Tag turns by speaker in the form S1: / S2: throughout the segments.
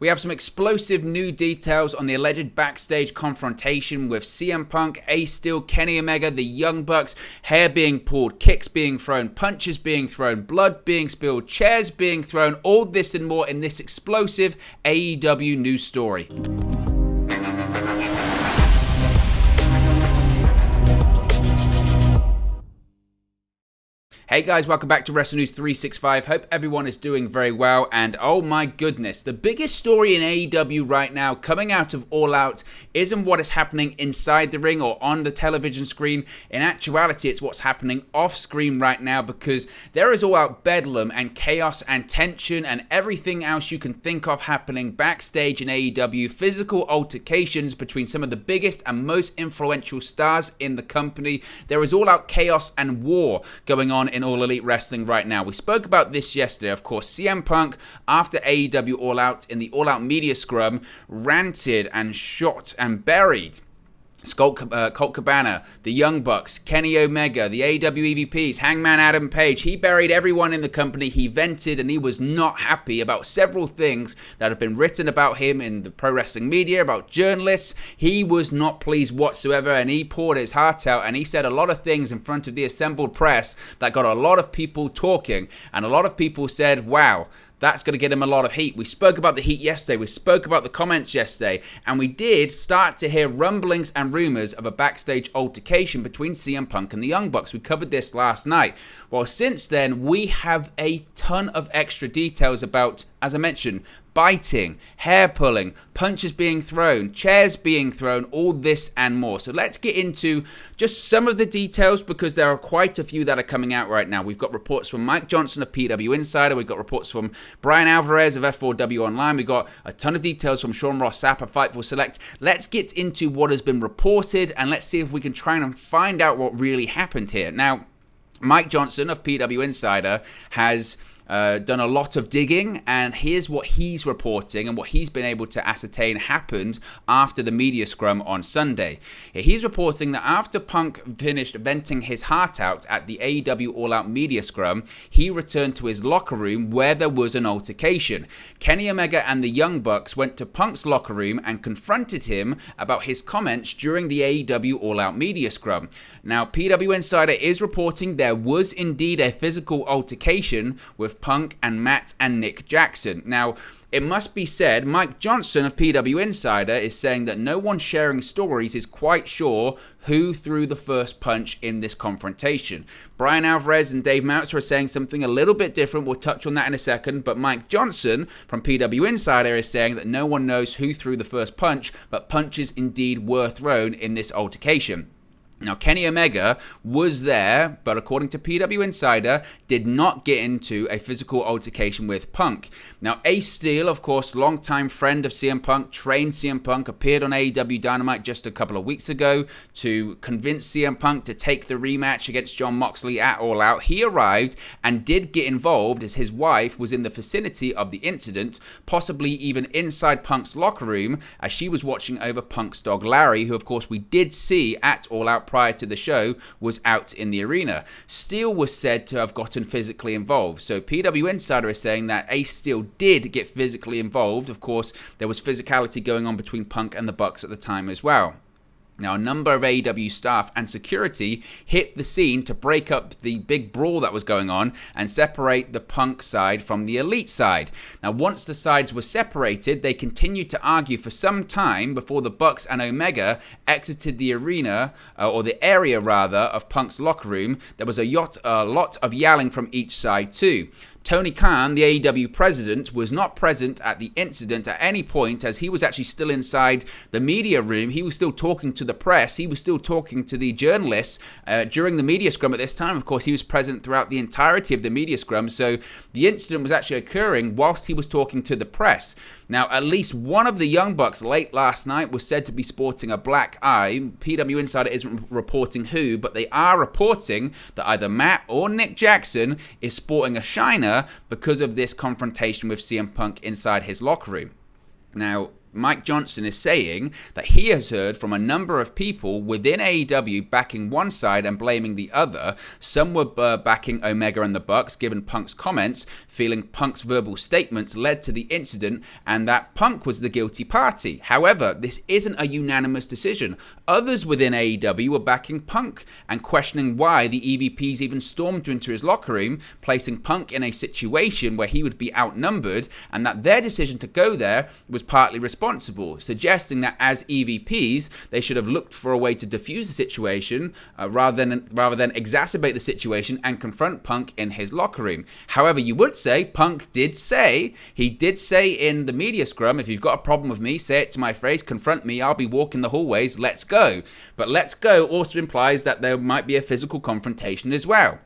S1: We have some explosive new details on the alleged backstage confrontation with CM Punk, Ace Steel, Kenny Omega, the Young Bucks, hair being pulled, kicks being thrown, punches being thrown, blood being spilled, chairs being thrown, all this and more in this explosive AEW news story. Hey guys, welcome back to Wrestle News 365. Hope everyone is doing very well, and oh my goodness, the biggest story in AEW right now coming out of All Out isn't what is happening inside the ring or on the television screen. In actuality, it's what's happening off screen right now, because there is all out bedlam and chaos and tension and everything else you can think of happening backstage in AEW. Physical altercations between some of the biggest and most influential stars in the company. There is all out chaos and war going on in All Elite Wrestling right now. We spoke about this yesterday, of course. CM Punk, after AEW All Out, in the All Out media scrum, ranted and shot and buried Colt Cabana, the Young Bucks, Kenny Omega, the AEW EVPs, Hangman Adam Page. He buried everyone in the company. He vented, and he was not happy about several things that have been written about him in the pro wrestling media, about journalists. He was not pleased whatsoever, and he poured his heart out, and he said a lot of things in front of the assembled press that got a lot of people talking, and a lot of people said, wow, that's going to get him a lot of heat. We spoke about the heat yesterday. We spoke about the comments yesterday. And we did start to hear rumblings and rumors of a backstage altercation between CM Punk and the Young Bucks. We covered this last night. Well, since then, we have a ton of extra details about, as I mentioned, biting, hair pulling, punches being thrown, chairs being thrown, all this and more. So let's get into just some of the details, because there are quite a few that are coming out right now. We've got reports from Mike Johnson of PW Insider. We've got reports from Brian Alvarez of F4W Online. We've got a ton of details from Sean Rossapp of Fightful Select. Let's get into what has been reported, and let's see if we can try and find out what really happened here. Now, Mike Johnson of PW Insider has done a lot of digging, and here's what he's reporting and what he's been able to ascertain happened after the media scrum on Sunday. He's reporting that after Punk finished venting his heart out at the AEW All Out media scrum, he returned to his locker room where there was an altercation. Kenny Omega and the Young Bucks went to Punk's locker room and confronted him about his comments during the AEW All Out media scrum. Now, PW Insider is reporting there was indeed a physical altercation with Punk and Matt and Nick Jackson. Now, it must be said, Mike Johnson of PW Insider is saying that no one sharing stories is quite sure who threw the first punch in this confrontation. Brian Alvarez and Dave Meltzer are saying something a little bit different. We'll touch on that in a second. But Mike Johnson from PW Insider is saying that no one knows who threw the first punch, but punches indeed were thrown in this altercation. Now, Kenny Omega was there, but according to PW Insider, did not get into a physical altercation with Punk. Now, Ace Steel, of course, longtime friend of CM Punk, trained CM Punk, appeared on AEW Dynamite just a couple of weeks ago to convince CM Punk to take the rematch against Jon Moxley at All Out. He arrived and did get involved, as his wife was in the vicinity of the incident, possibly even inside Punk's locker room, as she was watching over Punk's dog Larry, who, of course, we did see at All Out prior to the show, was out in the arena. Steel was said to have gotten physically involved. So PW Insider is saying that Ace Steel did get physically involved. Of course, there was physicality going on between Punk and the Bucks at the time as well. Now, a number of AEW staff and security hit the scene to break up the big brawl that was going on and separate the Punk side from the Elite side. Now, once the sides were separated, they continued to argue for some time before the Bucks and Omega exited the arena, or the area rather, of Punk's locker room. There was a lot of yelling from each side too. Tony Khan, the AEW president, was not present at the incident at any point, as he was actually still inside the media room. He was still talking to the press. He was still talking to the journalists during the media scrum at this time. Of course, he was present throughout the entirety of the media scrum, so the incident was actually occurring whilst he was talking to the press. Now, at least one of the Young Bucks late last night was said to be sporting a black eye. PW Insider isn't reporting who, but they are reporting that either Matt or Nick Jackson is sporting a shiner because of this confrontation with CM Punk inside his locker room. Now, Mike Johnson is saying that he has heard from a number of people within AEW backing one side and blaming the other. Some were backing Omega and the Bucks, given Punk's comments, feeling Punk's verbal statements led to the incident and that Punk was the guilty party. However, this isn't a unanimous decision. Others within AEW were backing Punk and questioning why the EVPs even stormed into his locker room, placing Punk in a situation where he would be outnumbered, and that their decision to go there was partly responsible, suggesting that as EVPs, they should have looked for a way to defuse the situation rather than exacerbate the situation and confront Punk in his locker room. However, you would say Punk did say in the media scrum, if you've got a problem with me, say it to my face, confront me, I'll be walking the hallways, let's go. But let's go also implies that there might be a physical confrontation as well.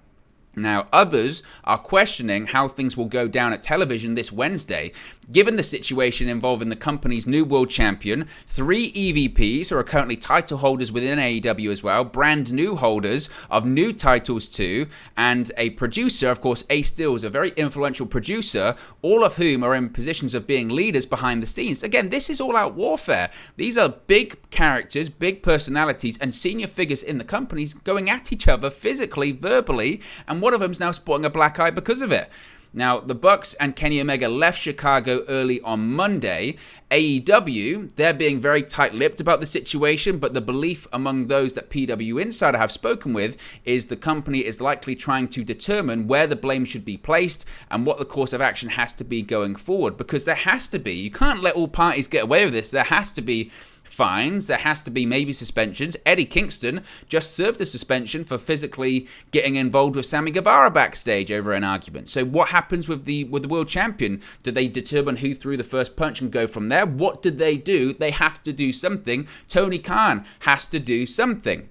S1: Now, others are questioning how things will go down at television this Wednesday, given the situation involving the company's new world champion, 3 EVPs who are currently title holders within AEW as well, brand new holders of new titles too, and a producer, of course, Ace Steel is a very influential producer, all of whom are in positions of being leaders behind the scenes. Again, this is all-out warfare. These are big characters, big personalities, and senior figures in the companies going at each other physically, verbally, and one of them's now sporting a black eye because of it. Now, the Bucks and Kenny Omega left Chicago early on Monday. AEW, they're being very tight-lipped about the situation, but the belief among those that PW Insider have spoken with is the company is likely trying to determine where the blame should be placed and what the course of action has to be going forward, because there has to be. You can't let all parties get away with this. There has to be fines, there has to be maybe suspensions. Eddie Kingston just served a suspension for physically getting involved with Sammy Guevara backstage over an argument. So what happens with the world champion? Do they determine who threw the first punch and go from there? What did they do? They have to do something. Tony Khan has to do something.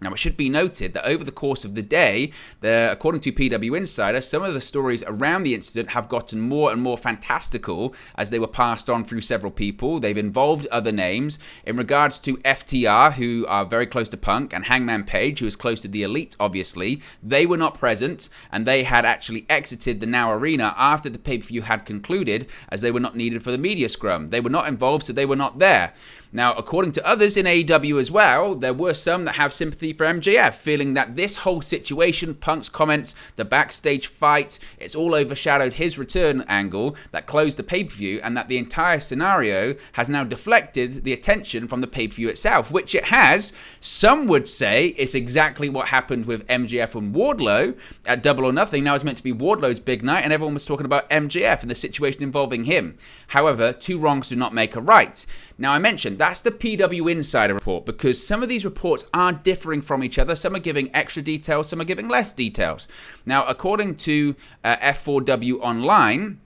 S1: Now, it should be noted that over the course of the day, according to PW Insider, some of the stories around the incident have gotten more and more fantastical as they were passed on through several people. They've involved other names. In regards to FTR, who are very close to Punk, and Hangman Page, who is close to the Elite, obviously, they were not present, and they had actually exited the Now Arena after the pay-per-view had concluded, as they were not needed for the media scrum. They were not involved, so they were not there. Now, according to others in AEW as well, there were some that have sympathy for MJF, feeling that this whole situation, Punk's comments, the backstage fight, it's all overshadowed his return angle that closed the pay-per-view, and that the entire scenario has now deflected the attention from the pay-per-view itself, which it has. Some would say it's exactly what happened with MJF and Wardlow at Double or Nothing. Now it's meant to be Wardlow's big night, and everyone was talking about MJF and the situation involving him. However, 2 wrongs do not make a right. Now, I mentioned that's the PW Insider report, because some of these reports are differing from each other. Some are giving extra details, some are giving less details. Now, according to F4W Online,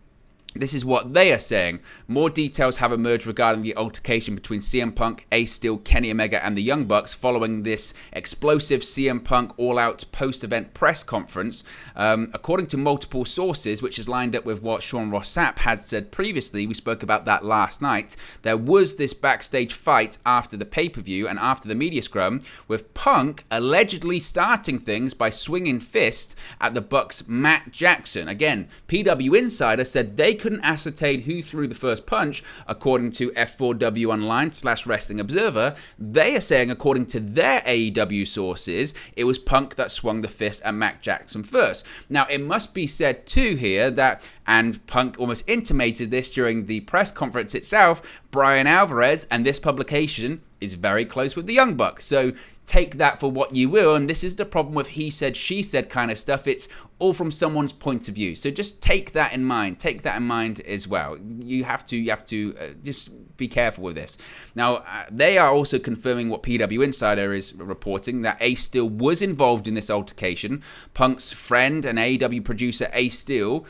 S1: this is what they are saying. More details have emerged regarding the altercation between CM Punk, Ace Steel, Kenny Omega, and the Young Bucks following this explosive CM Punk all-out post-event press conference. According to multiple sources, which is lined up with what Sean Rossapp had said previously, we spoke about that last night, there was this backstage fight after the pay-per-view and after the media scrum, with Punk allegedly starting things by swinging fists at the Bucks' Matt Jackson. Again, PW Insider said they couldn't ascertain who threw the first punch. According to F4W Online / Wrestling Observer, they are saying, according to their AEW sources, it was Punk that swung the fist at Matt Jackson first. Now, it must be said too here that, and Punk almost intimated this during the press conference itself, Brian Alvarez and this publication is very close with the Young Bucks. So take that for what you will, and this is the problem with he said, she said kind of stuff. It's all from someone's point of view. So just take that in mind. Take that in mind as well. You have to just be careful with this. Now, they are also confirming what PW Insider is reporting, that Ace Steel was involved in this altercation. Punk's friend and AEW producer Ace Steel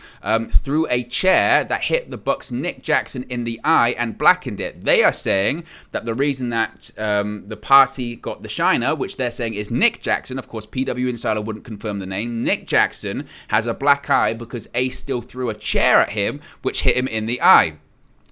S1: threw a chair that hit the Bucks' Nick Jackson in the eye and blackened it. They are saying that the reason that the party got the shiner, which they're saying is Nick Jackson, of course PW Insider wouldn't confirm the name, Nick Jackson has a black eye because Ace Steel threw a chair at him, which hit him in the eye.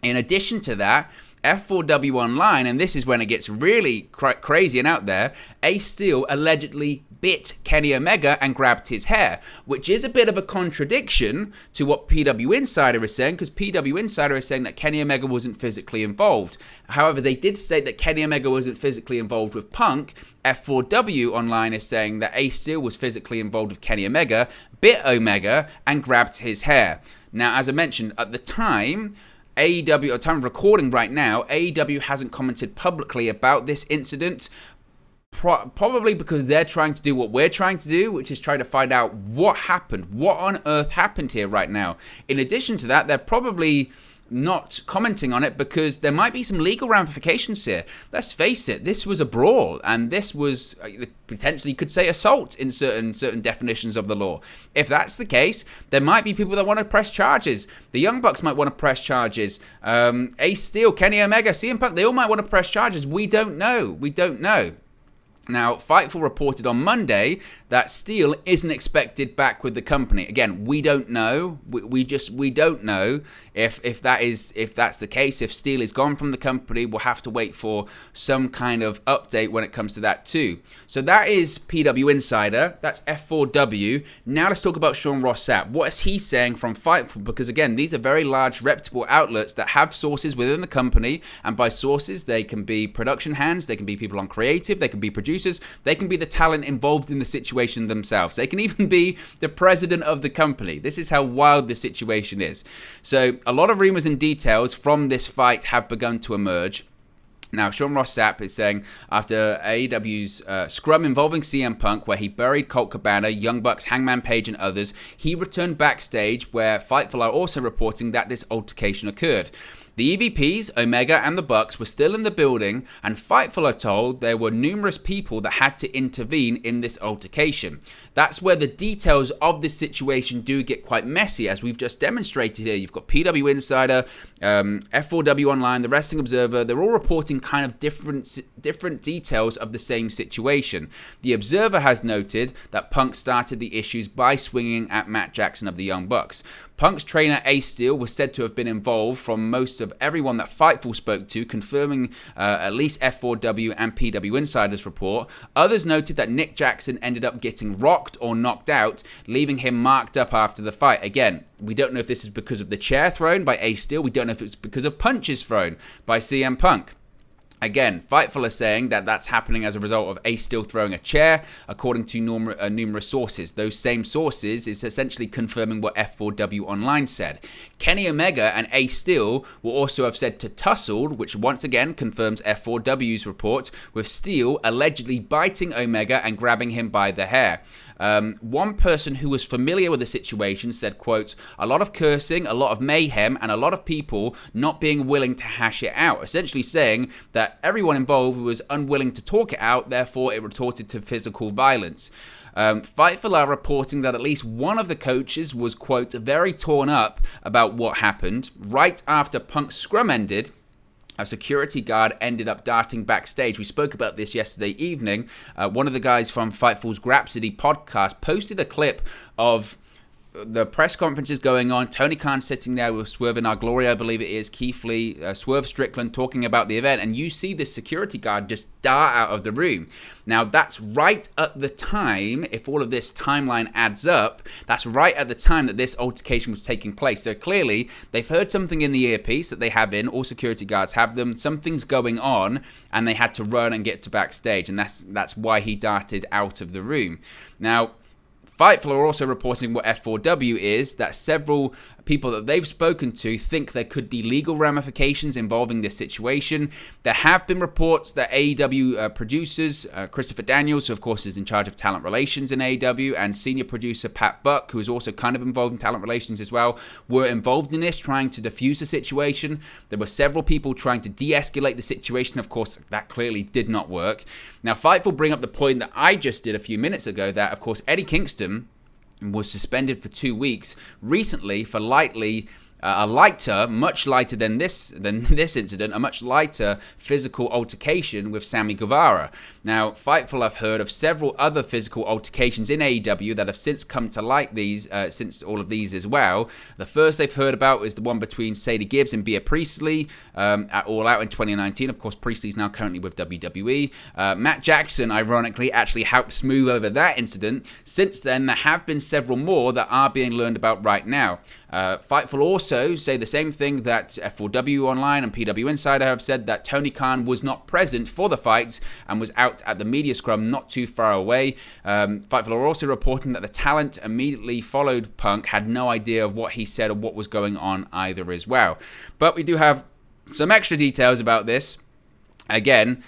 S1: In addition to that, F4W Online, and this is when it gets really crazy and out there, Ace Steel allegedly bit Kenny Omega and grabbed his hair, which is a bit of a contradiction to what PW Insider is saying, because PW Insider is saying that Kenny Omega wasn't physically involved. However, they did state that Kenny Omega wasn't physically involved with Punk. F4W online is saying that Ace Steel was physically involved with Kenny Omega, bit Omega, and grabbed his hair. Now, as I mentioned, at the time, AEW, at the time of recording right now, AEW hasn't commented publicly about this incident, probably because they're trying to do what we're trying to do, which is try to find out what happened, what on earth happened here right now. In addition to that, they're probably not commenting on it because there might be some legal ramifications here. Let's face it, this was a brawl, and this was potentially, you could say, assault in certain definitions of the law. If that's the case, there might be people that want to press charges. The Young Bucks might want to press charges. Ace Steel, Kenny Omega, CM Punk, they all might want to press charges. We don't know. Now, Fightful reported on Monday that Steele isn't expected back with the company. Again, we don't know. We don't know if that's the case. If Steele is gone from the company, we'll have to wait for some kind of update when it comes to that too. So that is PW Insider. That's F4W. Now let's talk about Sean Rossapp. What is he saying from Fightful? Because again, these are very large, reputable outlets that have sources within the company, and by sources, they can be production hands, they can be people on creative, they can be producers, they can be the talent involved in the situation themselves. They can even be the president of the company. This is how wild the situation is. So a lot of rumors and details from this fight have begun to emerge. Now, Sean Rossapp is saying after AEW's scrum involving CM Punk, where he buried Colt Cabana, Young Bucks, Hangman Page, and others, he returned backstage, where Fightful are also reporting that this altercation occurred. The EVPs, Omega, and the Bucks were still in the building, and Fightful are told there were numerous people that had to intervene in this altercation. That's where the details of this situation do get quite messy, as we've just demonstrated here. You've got PW Insider, F4W Online, the Wrestling Observer. They're all reporting kind of different details of the same situation. The Observer has noted that Punk started the issues by swinging at Matt Jackson of the Young Bucks. Punk's trainer Ace Steel was said to have been involved from most of everyone that Fightful spoke to, confirming at least F4W and PW Insider's report. Others noted that Nick Jackson ended up getting rocked or knocked out, leaving him marked up after the fight. Again, we don't know if this is because of the chair thrown by Ace Steel. We don't know if it's because of punches thrown by CM Punk. Again, Fightful are saying that that's happening as a result of Ace Steel throwing a chair, according to numerous sources. Those same sources is essentially confirming what F4W Online said. Kenny Omega and Ace Steel will also have said to tussled, which once again confirms F4W's report, with Steel allegedly biting Omega and grabbing him by the hair. One person who was familiar with the situation said, quote, a lot of cursing, a lot of mayhem, and a lot of people not being willing to hash it out, essentially saying that everyone involved was unwilling to talk it out, therefore it resorted to physical violence. Fightful are reporting that at least one of the coaches was, quote, very torn up about what happened. Right after Punk's scrum ended, a security guard ended up darting backstage. We spoke about this yesterday evening. One of the guys from Fightful's Grapsody podcast posted a clip of the press conferences going on. Tony Khan sitting there with Swerve in Our Glory, I believe it is, Keith Lee, Swerve Strickland talking about the event, and you see this security guard just dart out of the room. Now, that's right at the time, if all of this timeline adds up, that's right at the time that this altercation was taking place. So clearly, they've heard something in the earpiece that they have in, all security guards have them, something's going on, and they had to run and get to backstage, and that's why he darted out of the room. Now, Fightful are also reporting what F4W is, that several people that they've spoken to think there could be legal ramifications involving this situation. There have been reports that AEW producers, Christopher Daniels, who of course is in charge of talent relations in AEW, and senior producer Pat Buck, who is also kind of involved in talent relations as well, were involved in this, trying to defuse the situation. There were several people trying to de-escalate the situation. Of course, that clearly did not work. Now, Fightful bring up the point that I just did a few minutes ago, that of course Eddie Kingston was suspended for 2 weeks recently for lightly much lighter than this incident, a much lighter physical altercation with Sammy Guevara. Now, Fightful have heard of several other physical altercations in AEW that have since come to light since all of these as well. The first they've heard about is the one between Sadie Gibbs and Bea Priestley at All Out in 2019. Of course, Priestley's now currently with WWE. Matt Jackson, ironically, actually helped smooth over that incident. Since then, there have been several more that are being learned about right now. Fightful also say the same thing that F4W Online and PW Insider have said, that Tony Khan was not present for the fights and was out at the media scrum not too far away. Fightful are also reporting that the talent immediately followed Punk had no idea of what he said or what was going on either as well. But we do have some extra details about this. Again,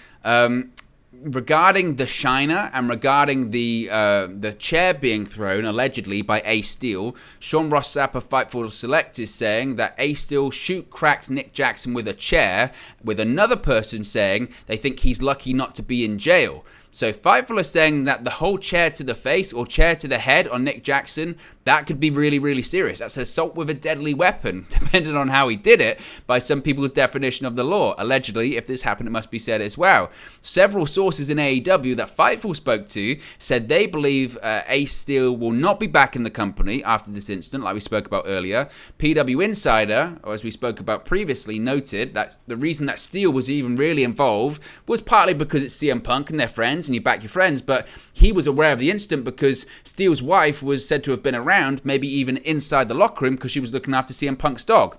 S1: regarding the Shiner and regarding the chair being thrown allegedly by Ace Steel, Sean Rossapp of Fightful Select is saying that Ace Steel cracked Nick Jackson with a chair, with another person saying they think he's lucky not to be in jail. So Fightful is saying that the whole chair to the face or chair to the head on Nick Jackson, that could be really, really serious. That's assault with a deadly weapon, depending on how he did it, by some people's definition of the law. Allegedly, if this happened, it must be said as well. Several sources in AEW that Fightful spoke to said they believe Ace Steel will not be back in the company after this incident, like we spoke about earlier. PW Insider, or as we spoke about previously, noted that the reason that Steel was even really involved was partly because it's CM Punk and they're friends, and you back your friends, but he was aware of the incident because Steele's wife was said to have been around, maybe even inside the locker room, because she was looking after CM Punk's dog.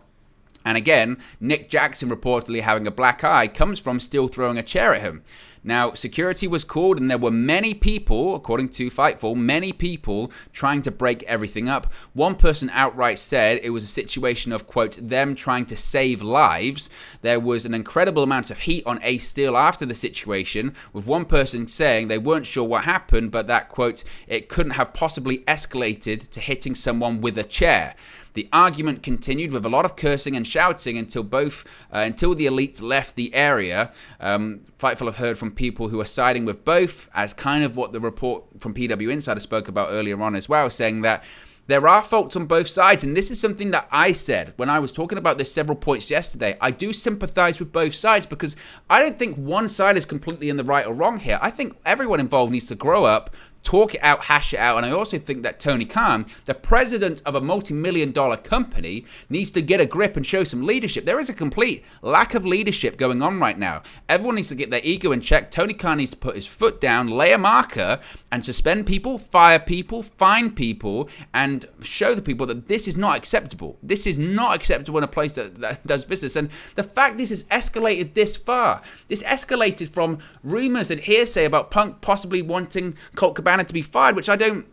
S1: And again, Nick Jackson reportedly having a black eye comes from Steel throwing a chair at him. Now, security was called, and there were many people, according to Fightful, many people trying to break everything up. One person outright said it was a situation of, quote, them trying to save lives. There was an incredible amount of heat on Ace Steel after the situation, with one person saying they weren't sure what happened, but that, quote, it couldn't have possibly escalated to hitting someone with a chair. The argument continued with a lot of cursing and shouting until the elites left the area. Fightful have heard from people who are siding with both, as kind of what the report from PW Insider spoke about earlier on as well, saying that there are faults on both sides, and this is something that I said when I was talking about this several points yesterday. I do sympathize with both sides because I don't think one side is completely in the right or wrong here. I think everyone involved needs to grow up, talk it out, hash it out, and I also think that Tony Khan, the president of a multi-million-dollar company, needs to get a grip and show some leadership. There is a complete lack of leadership going on right now. Everyone needs to get their ego in check. Tony Khan needs to put his foot down, lay a marker, and suspend people, fire people, fine people, and show the people that this is not acceptable. This is not acceptable in a place that does business. And the fact this has escalated this far, this escalated from rumors and hearsay about Punk possibly wanting Colt Cabana to be fired, which I don't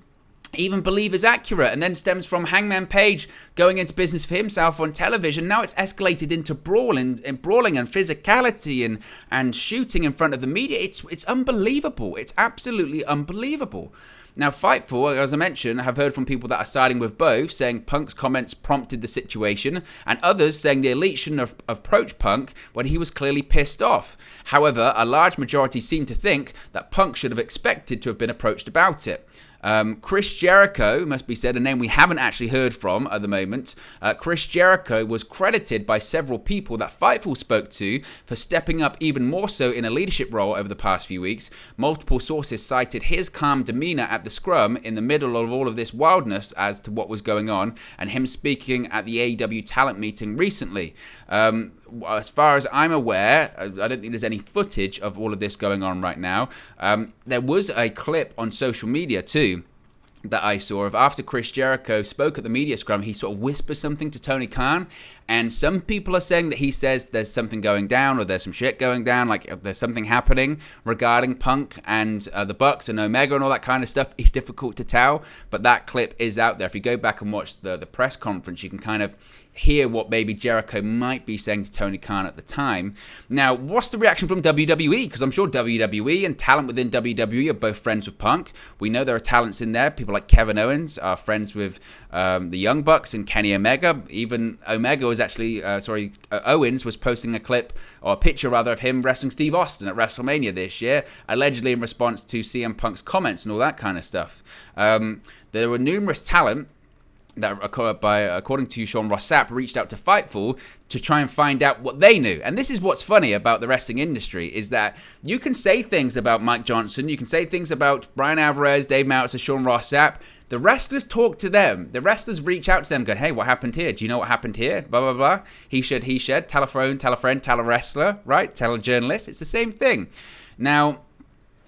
S1: even believe is accurate, and then stems from Hangman Page going into business for himself on television. Now it's escalated into brawling and physicality and shooting in front of the media. It's unbelievable. It's absolutely unbelievable. Now, Fightful, as I mentioned, have heard from people that are siding with both, saying Punk's comments prompted the situation, and others saying the elite shouldn't have approached Punk when he was clearly pissed off. However, a large majority seem to think that Punk should have expected to have been approached about it. Chris Jericho, must be said, a name we haven't actually heard from at the moment. Chris Jericho was credited by several people that Fightful spoke to for stepping up even more so in a leadership role over the past few weeks. Multiple sources cited his calm demeanor at the scrum in the middle of all of this wildness as to what was going on, and him speaking at the AEW talent meeting recently. As far as I'm aware, I don't think there's any footage of all of this going on right now. There was a clip on social media too that I saw of after Chris Jericho spoke at the media scrum, he sort of whispers something to Tony Khan, and some people are saying that he says there's something going down or there's some shit going down, like there's something happening regarding Punk and the Bucks and Omega and all that kind of stuff. It's difficult to tell, but that clip is out there. If you go back and watch the press conference, you can kind of hear what maybe Jericho might be saying to Tony Khan at the time. Now, what's the reaction from WWE? Because I'm sure WWE and talent within WWE are both friends with Punk. We know there are talents in there. People like Kevin Owens are friends with the Young Bucks and Kenny Omega. Even Omega was actually, Owens was posting a clip, or a picture rather, of him wrestling Steve Austin at WrestleMania this year, allegedly in response to CM Punk's comments and all that kind of stuff. There were numerous talent that, according to Sean Rossapp, reached out to Fightful to try and find out what they knew. And this is what's funny about the wrestling industry, is that you can say things about Mike Johnson, you can say things about Brian Alvarez, Dave Meltzer, Sean Rossapp. The wrestlers talk to them. The wrestlers reach out to them going, hey, what happened here? Do you know what happened here? Blah, blah, blah. He said, tell a friend, tell a wrestler, right? Tell a journalist. It's the same thing. Now,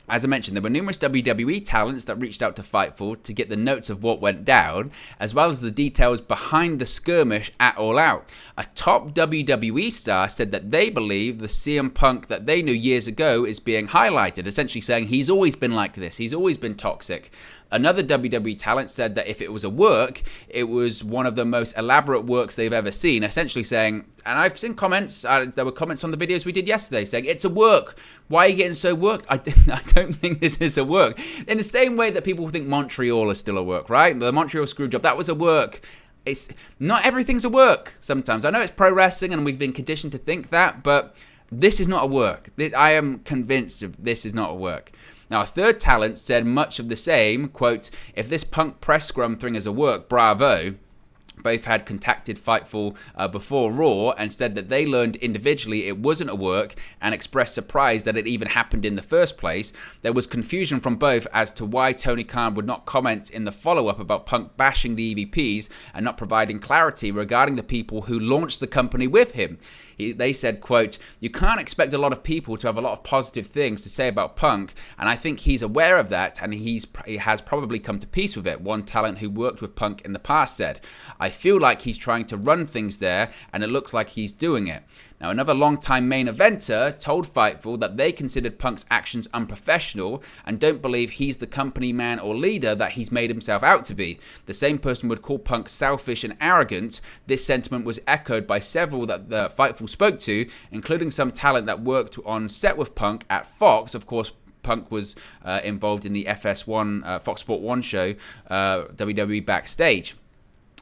S1: as I mentioned, there were numerous WWE talents that reached out to Fightful to get the notes of what went down, as well as the details behind the skirmish at All Out. A top WWE star said that they believe the CM Punk that they knew years ago is being highlighted, essentially saying he's always been like this, he's always been toxic. Another WWE talent said that if it was a work, it was one of the most elaborate works they've ever seen, essentially saying, and I've seen comments, there were comments on the videos we did yesterday saying, it's a work. Why are you getting so worked? I don't think this is a work. In the same way that people think Montreal is still a work, right? The Montreal Screwjob, that was a work. It's not everything's a work sometimes. I know it's pro wrestling and we've been conditioned to think that, but this is not a work. I am convinced of this is not a work. Now, a third talent said much of the same, quote, if this Punk press scrum thing is a work, bravo. Both had contacted Fightful before Raw and said that they learned individually it wasn't a work and expressed surprise that it even happened in the first place. There was confusion from both as to why Tony Khan would not comment in the follow-up about Punk bashing the EVPs and not providing clarity regarding the people who launched the company with him. They said, quote, you can't expect a lot of people to have a lot of positive things to say about Punk, and I think he's aware of that, and he has probably come to peace with it, one talent who worked with Punk in the past said. I feel like he's trying to run things there, and it looks like he's doing it. Now, another long-time main eventer told Fightful that they considered Punk's actions unprofessional and don't believe he's the company man or leader that he's made himself out to be. The same person would call Punk selfish and arrogant. This sentiment was echoed by several that the Fightful spoke to, including some talent that worked on set with Punk at Fox. Of course, Punk was involved in the FS1, Fox Sport 1 show, WWE Backstage.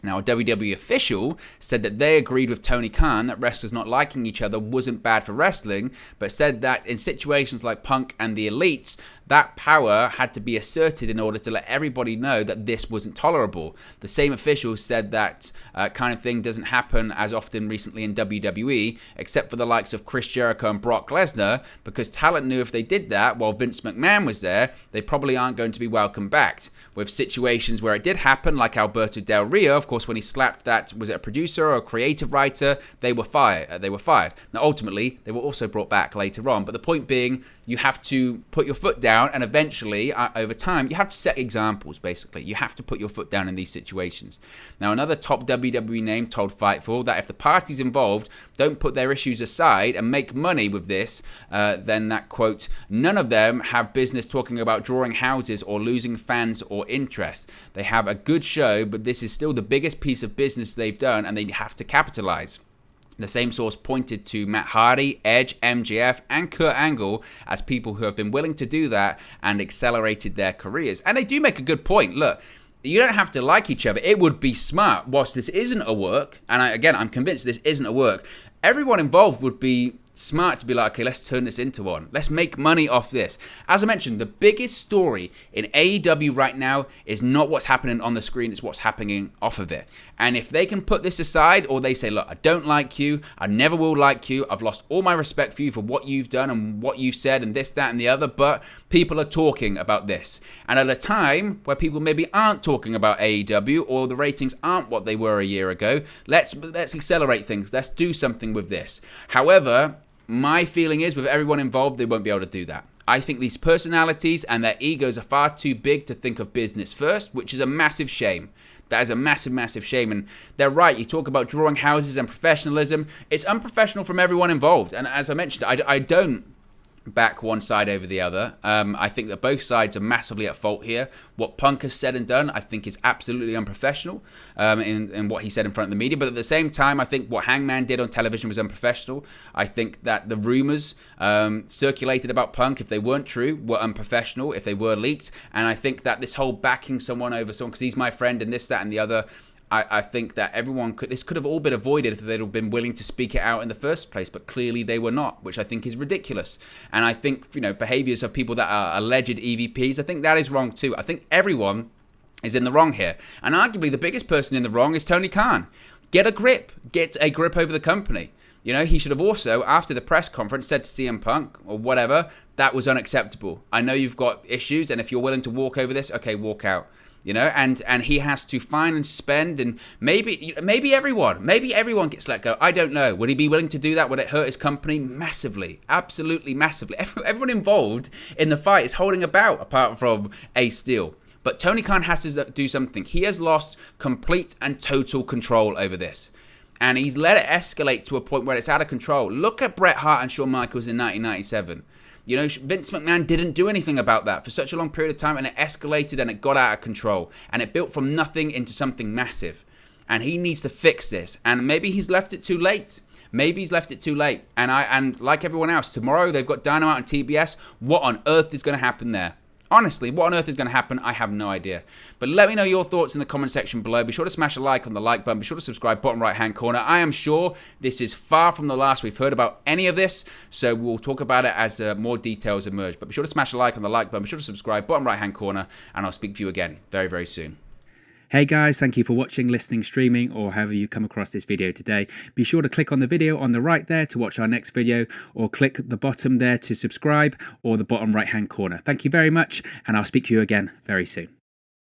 S1: Now, a WWE official said that they agreed with Tony Khan that wrestlers not liking each other wasn't bad for wrestling, but said that in situations like Punk and the Elites, that power had to be asserted in order to let everybody know that this wasn't tolerable. The same official said that kind of thing doesn't happen as often recently in WWE, except for the likes of Chris Jericho and Brock Lesnar, because talent knew if they did that while Vince McMahon was there, they probably aren't going to be welcome back. With situations where it did happen, like Alberto Del Rio, of course, when he slapped that, was it a producer or a creative writer, they were fired. Now, ultimately, they were also brought back later on. But the point being, you have to put your foot down, and eventually, over time, you have to set examples, basically. You have to put your foot down in these situations. Now, another top WWE name told Fightful that if the parties involved don't put their issues aside and make money with this, then that, quote, none of them have business talking about drawing houses or losing fans or interest. They have a good show, but this is still the biggest piece of business they've done, and they have to capitalize. The same source pointed to Matt Hardy, Edge, MJF, and Kurt Angle as people who have been willing to do that and accelerated their careers. And they do make a good point. Look, you don't have to like each other. It would be smart, whilst this isn't a work, and I'm convinced this isn't a work, everyone involved would be smart to be like, okay, let's turn this into one. Let's make money off this. As I mentioned, the biggest story in AEW right now is not what's happening on the screen, it's what's happening off of it. And if they can put this aside, or they say, look, I don't like you, I never will like you, I've lost all my respect for you for what you've done and what you've said and this, that, and the other, but people are talking about this. And at a time where people maybe aren't talking about AEW, or the ratings aren't what they were a year ago, let's accelerate things. Let's do something with this. However, my feeling is with everyone involved, they won't be able to do that. I think these personalities and their egos are far too big to think of business first, which is a massive shame. That is a massive, massive shame. And they're right. You talk about drawing houses and professionalism. It's unprofessional from everyone involved. And as I mentioned, I don't back one side over the other. I think that both sides are massively at fault here. What Punk has said and done, I think, is absolutely unprofessional in what he said in front of the media. But at the same time, I think what Hangman did on television was unprofessional. I think that the rumors circulated about Punk, if they weren't true, were unprofessional, if they were leaked. And I think that this whole backing someone over someone because he's my friend and this, that, and the other, I think that this could have all been avoided if they'd have been willing to speak it out in the first place, but clearly they were not, which I think is ridiculous. And I think, behaviors of people that are alleged EVPs, I think that is wrong too. I think everyone is in the wrong here. And arguably the biggest person in the wrong is Tony Khan. Get a grip over the company. You know, he should have also, after the press conference, said to CM Punk or whatever, that was unacceptable. I know you've got issues, and if you're willing to walk over this, okay, walk out. You know, and he has to fine and suspend, and maybe everyone gets let go. I don't know. Would he be willing to do that? Would it hurt his company? Massively. Absolutely massively. Everyone involved in the fight is holding about, apart from Ace Steel. But Tony Khan has to do something. He has lost complete and total control over this. And he's let it escalate to a point where it's out of control. Look at Bret Hart and Shawn Michaels in 1997. You know, Vince McMahon didn't do anything about that for such a long period of time, and it escalated and it got out of control. And it built from nothing into something massive. And he needs to fix this. And maybe he's left it too late. And like everyone else, tomorrow they've got Dynamite on TBS. What on earth is going to happen there? Honestly, what on earth is going to happen? I have no idea. But let me know your thoughts in the comment section below. Be sure to smash a like on the like button. Be sure to subscribe, bottom right hand corner. I am sure this is far from the last we've heard about any of this, so we'll talk about it as more details emerge. But be sure to smash a like on the like button. Be sure to subscribe, bottom right hand corner, and I'll speak to you again very, very soon. Hey guys, thank you for watching, listening, streaming, or however you come across this video today. Be sure to click on the video on the right there to watch our next video, or click the bottom there to subscribe, or the bottom right hand corner. Thank you very much, and I'll speak to you again very soon.